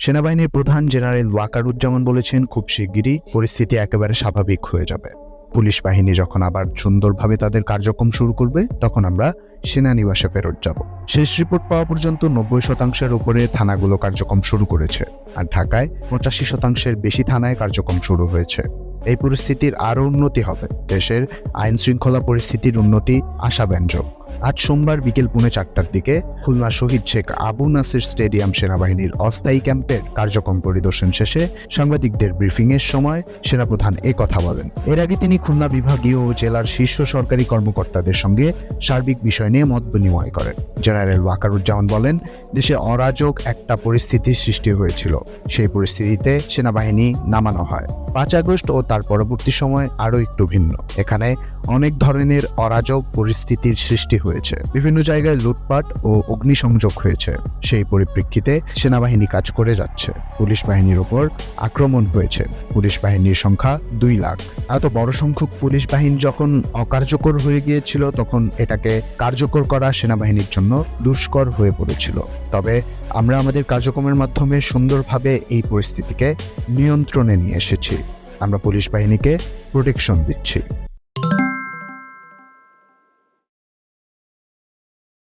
সেনাবাহিনীর প্রধান জেনারেল ওয়াকারুজ্জামান বলেছেন, খুব শিগগিরই পরিস্থিতি একেবারে স্বাভাবিক হয়ে যাবে। পুলিশ বাহিনী যখন আবার সুন্দরভাবে তাদের কার্যক্রম শুরু করবে, তখন আমরা সেনানিবাসে ফেরত যাব। শেষ রিপোর্ট পাওয়া পর্যন্ত 90% উপরে থানাগুলো কার্যক্রম শুরু করেছে, আর ঢাকায় 85%-এর বেশি থানায় কার্যক্রম শুরু হয়েছে। এই পরিস্থিতির আরও উন্নতি হবে। দেশের আইন শৃঙ্খলা পরিস্থিতির উন্নতি আশাব্যঞ্জক। আজ সোমবার বিকেল 4:30টার দিকে খুলনা শহীদ শেখ আবু নাসির স্টেডিয়াম সেনাবাহিনীর অস্থায়ী ক্যাম্পের কার্যক্রম পরিদর্শন শেষে সাংবাদিকদের ব্রিফিংয়ের সময় সেনাপ্রধান এ কথা বলেন। এর আগে তিনি খুলনা বিভাগীয় ও জেলার শীর্ষ সরকারি কর্মকর্তাদের সঙ্গে সার্বিক বিষয় নিয়ে মত বিনিময় করেন। জেনারেল ওয়াকারুজ্জামান বলেন, দেশে অরাজক একটা পরিস্থিতির সৃষ্টি হয়েছিল। সেই পরিস্থিতিতে সেনাবাহিনী নামানো হয়। 5 আগস্ট ও তার পরবর্তী সময় আরও একটু ভিন্ন। এখানে অনেক ধরনের অরাজক পরিস্থিতির সৃষ্টি হয়েছে। বিভিন্ন জায়গায় লুটপাট ও অগ্নিসংযোগ হয়েছে। সেই পরিপ্রেক্ষিতে সেনাবাহিনী কাজ করে যাচ্ছে। পুলিশ বাহিনীর ওপর আক্রমণ হয়েছে। পুলিশ বাহিনীর সংখ্যা 2 লাখ। এত বড় সংখ্যক পুলিশ বাহিনী যখন অকার্যকর হয়ে গিয়েছিল, তখন এটাকে কার্যকর করা সেনাবাহিনীর জন্য দুষ্কর হয়ে পড়েছিল। তবে আমরা আমাদের কার্যক্রমের মাধ্যমে সুন্দরভাবে এই পরিস্থিতিকে নিয়ন্ত্রণে নিয়ে এসেছি। আমরা পুলিশ বাহিনীকে প্রোটেকশন দিচ্ছি।